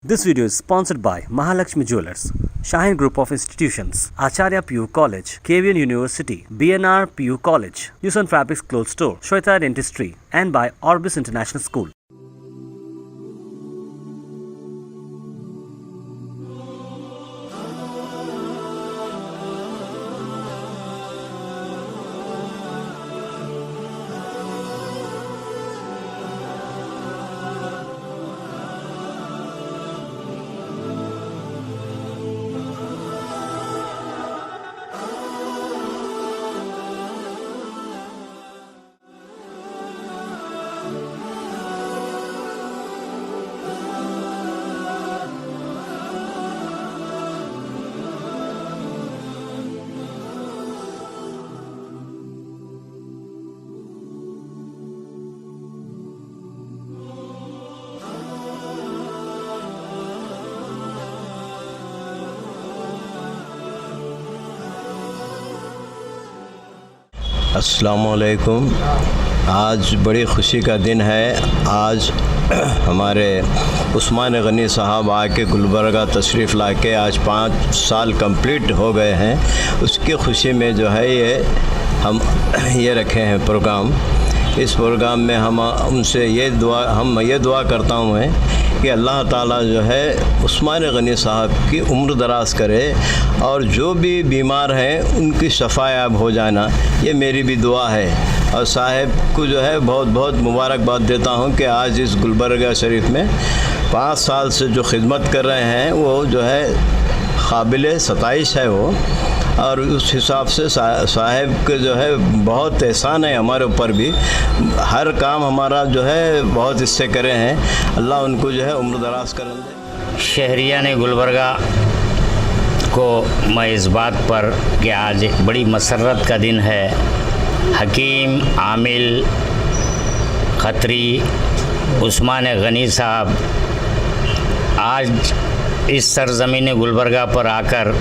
This video is sponsored by Mahalakshmi Jewelers, Shaheen Group of Institutions, Acharya PU College, KVN University, BNR PU College, Yusan Fabrics Clothes Store, Shweta Dentistry, and by Orbis International School. अस्सलामुअलैकुम। आज बड़ी ख़ुशी का दिन है। आज हमारे उस्मान गनी साहब आके गुलबर्गा तशरीफ़ लाके आज 5 साल कंप्लीट हो गए हैं। उसकी खुशी में जो है हम ये रखे हैं प्रोग्राम। इस प्रोग्राम में हम उनसे ये दुआ करता हूँ कि अल्लाह ताला जो है उस्मान गनी साहब की उम्र दराज करे और जो भी बीमार हैं उनकी शफ़ायाब हो जाना, ये मेरी भी दुआ है। और साहब को जो है बहुत बहुत मुबारकबाद देता हूँ कि आज इस गुलबर्गा शरीफ में 5 साल से जो खिदमत कर रहे हैं वो जो है काबिल सताइश है वो। और उस हिसाब से साहब के जो है बहुत एहसान है हमारे ऊपर भी। हर काम हमारा जो है बहुत इससे करे हैं। अल्लाह उनको जो है उम्र दराज करें दे। शहरियान गुलबर्गा को मैं इस बात पर कि आज एक बड़ी मसरत का दिन है। हकीम आमिल खत्री उस्मान गनी साहब आज इस सरज़मीन गुलबर्गा पर आकर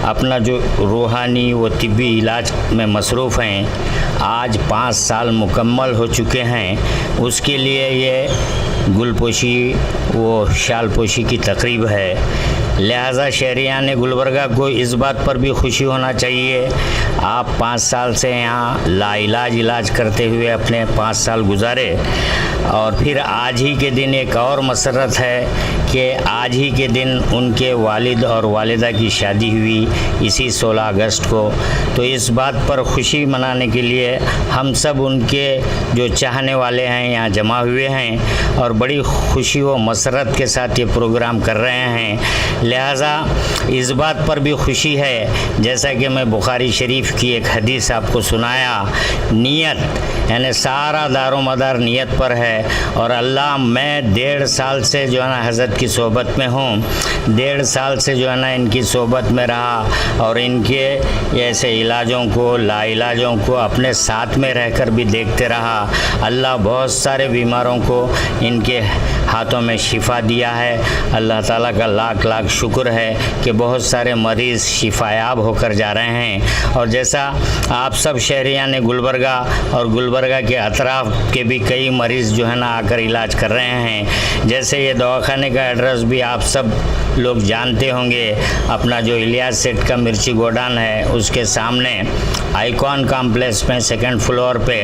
अपना जो रूहानी व तिब्बी इलाज में मसरूफ़ हैं, आज 5 साल मुकम्मल हो चुके हैं। उसके लिए ये गुलपोशी व शालपोशी की तकरीब है। लिहाजा शहरियान गुलबर्गा को इस बात पर भी खुशी होना चाहिए। आप 5 साल से यहाँ लाइलाज इलाज करते हुए अपने 5 साल गुजारे और फिर आज ही के दिन एक और मसरत है कि आज ही के दिन उनके वालिद और वालिदा की शादी हुई इसी 16 अगस्त को। तो इस बात पर खुशी मनाने के लिए हम सब उनके जो चाहने वाले हैं यहाँ जमा हुए हैं और बड़ी खुशी व मसरत के साथ ये प्रोग्राम कर रहे हैं। लिहाजा इस बात पर भी खुशी है, जैसा कि मैं बुखारी शरीफ की एक हदीस आपको सुनाया, नियत यानी सारा दारो मदार नियत पर है। और अल्लाह मैं 1.5 साल से जो है ना हज़रत की सोहबत में हूँ, 1.5 साल से जो है ना इनकी सोहबत में रहा और इनके ऐसे इलाजों को लाइलाजों को अपने साथ में रहकर भी देखते रहा। अल्लाह बहुत सारे बीमारों को इनके हाथों में शिफा दिया है। अल्लाह ताला का लाख लाख शुक्र है कि बहुत सारे मरीज़ शिफायाब होकर जा रहे हैं। और जैसा आप सब शहरियान गुलबर्गा और गुलबर्गा के अतराफ़ के भी कई मरीज़ जो है ना आकर इलाज कर रहे हैं। जैसे ये दवाखाने का एड्रेस भी आप सब लोग जानते होंगे, अपना जो इलियास सेठ का मिर्ची गोडान है उसके सामने आइकॉन कॉम्प्लेक्स में 2nd फ्लोर पे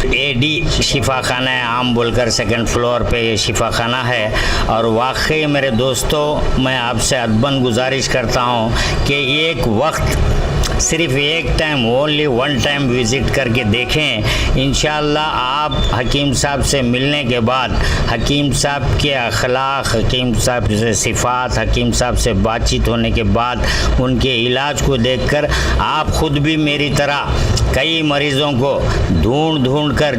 AD शिफा खाना है, आम बोलकर 2nd फ्लोर पे ये शिफा खाना है। और वाकई मेरे दोस्तों, मैं आपसे अदबन गुजारिश करता हूँ कि एक वक्त सिर्फ एक टाइम, ओनली 1 टाइम विज़िट करके देखें। इंशाअल्लाह आप हकीम साहब से मिलने के बाद, हकीम साहब के अखलाक, हकीम साहब से सिफ़ात, हकीम साहब से बातचीत होने के बाद उनके इलाज को देखकर आप ख़ुद भी मेरी तरह कई मरीज़ों को ढूंढ कर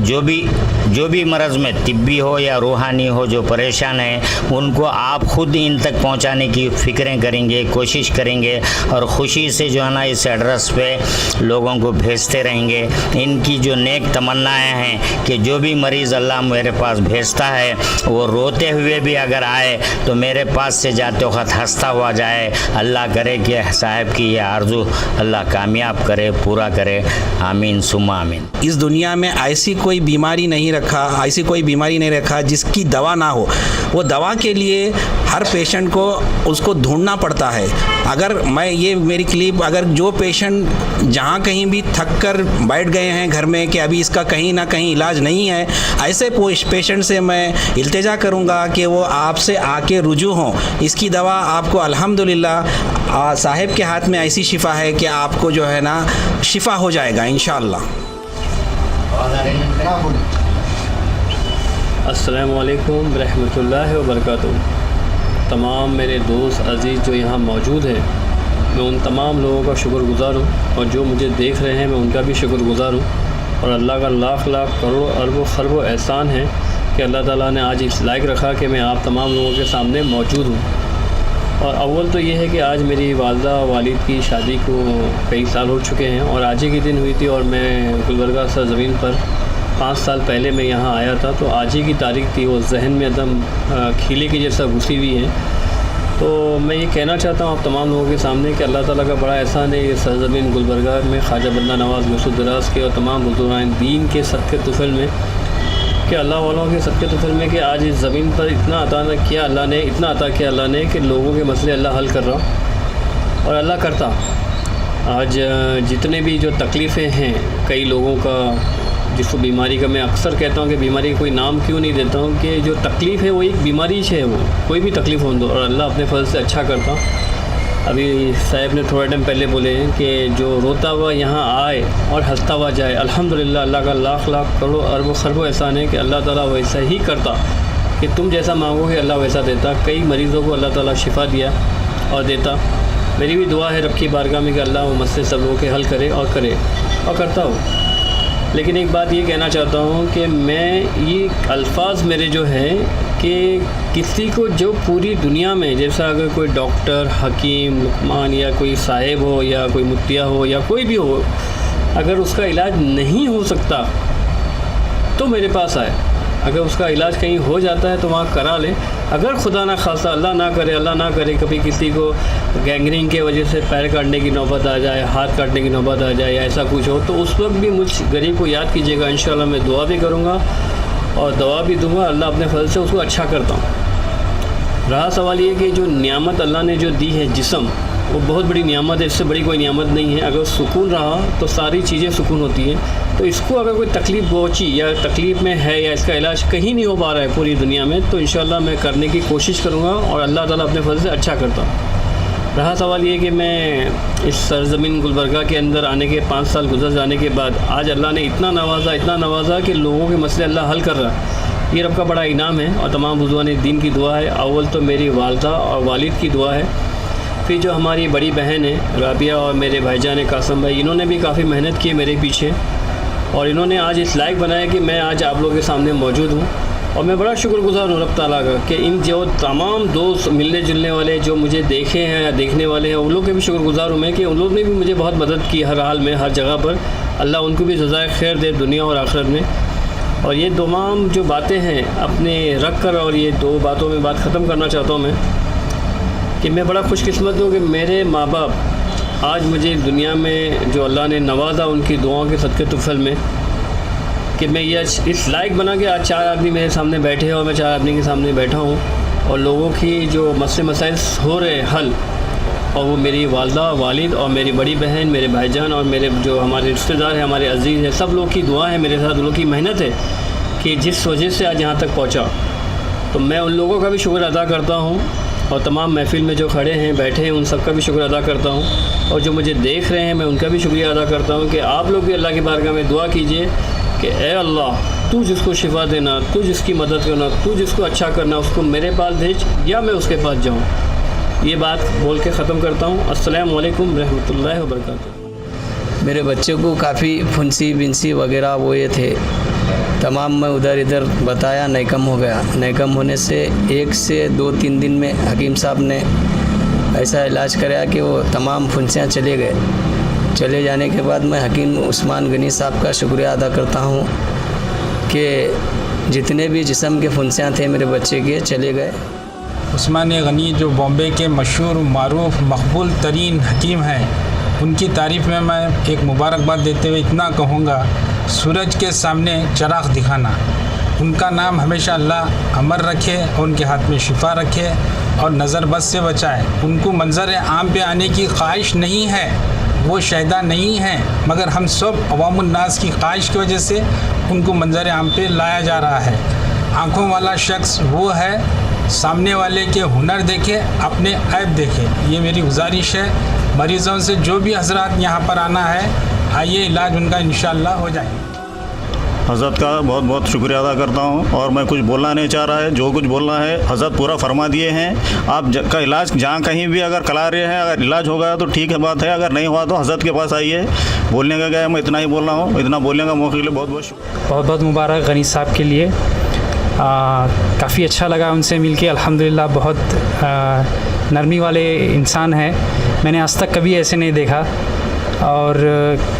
जो भी मरज़ में तिब्बी हो या रूहानी हो जो परेशान हैं उनको आप ख़ुद इन तक पहुंचाने की फ़िक्रें करेंगे, कोशिश करेंगे। और ख़ुशी से जो है ना इस एड्रेस पे लोगों को भेजते रहेंगे। इनकी जो नेक तमन्नाएं हैं कि जो भी मरीज़ अल्लाह मेरे पास भेजता है वो रोते हुए भी अगर आए तो मेरे पास से जाते वक्त हंसता हुआ जाए। अल्लाह करे कि साहब की ये आरज़ू अल्लाह कामयाब करे, पूरा करे। आमीन सुम्मा आमीन। इस दुनिया में ऐसी कोई बीमारी नहीं रखा जिसकी दवा ना हो। वो दवा के लिए हर पेशेंट को उसको ढूंढना पड़ता है। अगर मैं ये मेरी क्लिप, अगर जो पेशेंट जहाँ कहीं भी थक कर बैठ गए हैं घर में कि अभी इसका कहीं ना कहीं इलाज नहीं है, ऐसे पेशेंट से मैं इल्तिजा करूँगा कि वो आपसे आके रुजू हों। इसकी दवा आपको अल्हम्दुलिल्लाह साहिब के हाथ में ऐसी शिफा है कि आपको जो है ना शिफा हो जाएगा इंशाअल्लाह। अस्सलामुअलैकुम रहमतुल्लाहि व बरकातुहू। तमाम मेरे दोस्त अज़ीज़ जो यहाँ मौजूद हैं, मैं उन तमाम लोगों का शुक्रगुज़ार हूँ और जो मुझे देख रहे हैं मैं उनका भी शुक्रगुज़ार हूँ। और अल्लाह का लाख लाख करोड़ अरबों खरबों एहसान है कि अल्लाह ताला ने आज इस लायक रखा कि मैं आप तमाम लोगों के सामने मौजूद हूँ। और अव्वल तो ये है कि आज मेरी वालदा वालिद की शादी को कई साल हो चुके हैं और आज ही के दिन हुई थी और मैं गुलबर्गा सरज़मीन पर 5 साल पहले मैं यहाँ आया था। तो आज ही की तारीख़ थी, वो जहन में एकदम खीले के जैसा घुसी हुई है। तो मैं ये कहना चाहता हूँ आप तमाम लोगों के सामने कि अल्लाह ताला का बड़ा एहसान है ये सरज़मीन गुलबर्गा में ख्वाजा बंदा नवाज़ गौस दराज के और तमाम बुज़ुर्गान दीन के सदक़े तुफ़ल में, कि अल्लाह वालों के सदक़े तुफ़ल में कि आज इस ज़मीन पर इतना अता किया अल्लाह ने, इतना अता किया अल्लाह ने कि लोगों के मसले अल्लाह हल कर रहा और अल्लाह करता। आज जितने भी जो तकलीफ़ें हैं कई लोगों का, जिसको बीमारी का मैं अक्सर कहता हूँ कि बीमारी का कोई नाम क्यों नहीं देता हूँ कि जो तकलीफ़ है वो एक बीमारी है, वो कोई भी तकलीफ़ हो दो और अल्लाह अपने फजल से अच्छा करता। अभी साहब ने थोड़ा टाइम पहले बोले कि जो रोता हुआ यहाँ आए और हंसता हुआ जाए, अल्हम्दुलिल्लाह अल्लाह का लाख लाख करोड़ अरबों खरबों एहसान है कि अल्लाह ताला वैसा ही करता कि तुम जैसा मांगोगे अल्लाह वैसा देता। कई मरीज़ों को अल्लाह ताला शिफा दिया और देता। मेरी भी दुआ है रब की बारगाह में कि अल्लाह वो मसले सब लोगों के हल करे और करता हो। लेकिन एक बात ये कहना चाहता हूँ कि मैं ये अल्फाज मेरे जो हैं कि किसी को जो पूरी दुनिया में, जैसा अगर कोई डॉक्टर, हकीम, लुकमान या कोई साहिब हो या कोई मुफ्तिया हो या कोई भी हो, अगर उसका इलाज नहीं हो सकता तो मेरे पास आए। अगर उसका इलाज कहीं हो जाता है तो वहाँ करा ले। अगर खुदा ना खासा अल्लाह ना करे कभी किसी को गैंग्रीन के वजह से पैर काटने की नौबत आ जाए, हाथ काटने की नौबत आ जाए या ऐसा कुछ हो, तो उस वक्त भी मुझ गरीब को याद कीजिएगा। इंशाल्लाह मैं दुआ भी करूँगा और दवा भी दूँगा। अल्लाह अपने फजल से उसको अच्छा करता हूँ। रहा सवाल ये कि जो नियामत अल्लाह ने जो दी है जिस्म, वो बहुत बड़ी नियामत है, इससे बड़ी कोई नियामत नहीं है। अगर सुकून रहा तो सारी चीज़ें सुकून होती हैं। तो इसको अगर कोई तकलीफ़ पहुँची या तकलीफ़ में है या इसका इलाज कहीं नहीं हो पा रहा है पूरी दुनिया में, तो इंशाल्लाह मैं करने की कोशिश करूँगा और अल्लाह ताला अपने फजल से अच्छा करता हूँ। रहा सवाल ये कि मैं इस सरज़मीन गुलबर्गा के अंदर आने के 5 साल गुजर जाने के बाद आज अल्लाह ने इतना नवाज़ा कि लोगों के मसले अल्लाह हल कर रहा है। ये रब का बड़ा इनाम है और तमाम बुज़ुर्गान दीन की दुआ है। अव्वल तो मेरी वालदा और वालिद की दुआ है, फिर जो हमारी बड़ी बहन है राबिया और मेरे भाईजान कासिम भाई, इन्होंने भी काफ़ी मेहनत की मेरे पीछे और इन्होंने आज इस लायक बनाया कि मैं आज आप लोगों के सामने मौजूद हूँ। और मैं बड़ा शुक्रगुज़ार हूँ रब ताला का कि इन जो तमाम दोस्त मिलने जुलने वाले जो मुझे देखे हैं या देखने वाले हैं, उन लोगों के भी शुक्रगुज़ार हूँ मैं कि उन लोगों ने भी मुझे बहुत मदद की हर हाल में, हर जगह पर। अल्लाह उनको भी जज़ाए खैर दे दुनिया और आखिरत में। और ये तमाम जो बातें हैं अपने रख कर, और ये 2 बातों में बात ख़त्म करना चाहता हूँ मैं कि मैं बड़ा खुशकिस्मत हूँ कि मेरे माँ बाप आज मुझे दुनिया में जो अल्लाह ने नवाजा उनकी दुआओं के सदक़े तुफ़ल में कि मैं ये इस लायक बना के आज 4 आदमी मेरे सामने बैठे हैं और मैं 4 आदमी के सामने बैठा हूँ और लोगों की जो मसले मसाइल हो रहे हल, और वो मेरी वालदा, वालिद और मेरी बड़ी बहन, मेरे भाईजान और मेरे जो हमारे रिश्तेदार हैं, हमारे अजीज़ हैं, सब लोग की दुआ है मेरे साथ, उन लोगों की मेहनत है कि जिस वजह से आज यहाँ तक पहुँचा। तो मैं उन लोगों का भी शुक्र अदा करता हूँ और तमाम महफ़िल में जो खड़े हैं बैठे हैं उन सब का भी शुक्र अदा करता हूँ और जो मुझे देख रहे हैं मैं उनका भी शुक्रिया अदा करता हूँ कि आप लोग भी अल्लाह की बारगाह में दुआ कीजिए कि ए अल्लाह, तू जिसको शिफा देना, तू जिसकी मदद करना, तू जिसको अच्छा करना, उसको मेरे पास भेज या मैं उसके पास जाऊँ। ये बात बोल के ख़त्म करता हूँ। अस्सलामु अलैकुम रहमतुल्लाहि व बरकातुहू। मेरे बच्चे को काफ़ी फुंसी बिंसी वगैरह वो ये थे, तमाम मैं उधर इधर बताया, नहीं कम हो गया। नहीं कम होने से 1 से 2-3 दिन में हकीम साहब ने ऐसा इलाज कराया कि वो तमाम फुंसियाँ चले गए। चले जाने के बाद मैं हकीम उस्मान गनी साहब का शुक्रिया अदा करता हूँ कि जितने भी जिस्म के फुंसियाँ थे मेरे बच्चे के चले गए। उस्मान गनी जो बॉम्बे के मशहूर मारूफ मकबूल तरीन हकीम हैं, उनकी तारीफ़ में मैं एक मुबारकबाद देते हुए इतना कहूँगा, सूरज के सामने चिराग दिखाना। उनका नाम हमेशा अल्लाह अमर रखे और उनके हाथ में शिफा रखे और नज़र बद से बचाए। उनको मंजर आम पे आने की ख्वाहिश नहीं है, वो शहदा नहीं हैं, मगर हम सब अवामुन्नास की ख्वाहिश की वजह से उनको मंजर आम पे लाया जा रहा है। आँखों वाला शख्स वो है, सामने वाले के हुनर देखे, अपने ऐब देखे। ये मेरी गुजारिश है मरीज़ों से, जो भी हजरात यहाँ पर आना है, आइए, इलाज उनका इंशाअल्लाह हो जाएगा। हज़रत का बहुत बहुत शुक्रिया अदा करता हूँ और मैं कुछ बोलना नहीं चाह रहा है, जो कुछ बोलना है हज़रत पूरा फरमा दिए हैं। आप का इलाज जहाँ कहीं भी अगर करा रहे हैं, अगर इलाज हो गया तो ठीक है बात है, अगर नहीं हुआ तो हज़रत के पास आइए। बोलने का क्या है, मैं इतना ही बोल रहा हूँ। इतना बोलने का मौके के लिए बहुत बहुत शुक्रिया। बहुत बहुत मुबारक गनी साहब के लिए। काफ़ी अच्छा लगा उनसे मिलके, अल्हम्दुलिल्लाह। बहुत नरमी वाले इंसान हैं, मैंने आज तक कभी ऐसे नहीं देखा। और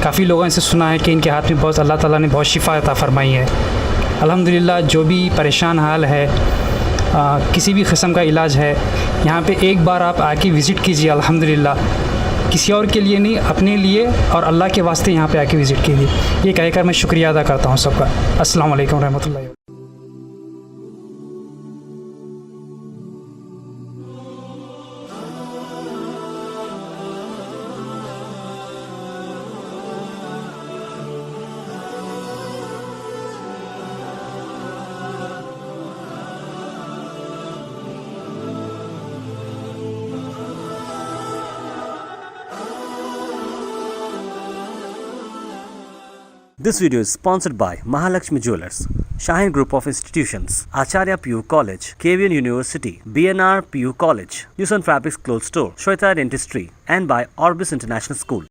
काफ़ी लोगों से सुना है कि इनके हाथ में बहुत, अल्लाह ताला ने बहुत शिफा अता फरमाई है। अल्हम्दुलिल्लाह। जो भी परेशान हाल है, किसी भी किस्म का इलाज है, यहाँ पे एक बार आप आके विज़िट कीजिए। अल्हम्दुलिल्लाह, किसी और के लिए नहीं, अपने लिए और अल्लाह के वास्ते यहाँ पे आके विज़िट कीजिए। ये कहकर मैं शुक्रिया अदा करता हूँ सबका। अस्सलाम वालेकुम रहमतुल्लाहि। This video is sponsored by Mahalakshmi Jewelers, Shaheen Group of Institutions, Acharya PU College, KVN University, BNR PU College, Yusan Fabrics Clothes Store, Shweta Dentistry, and by Orbis International School.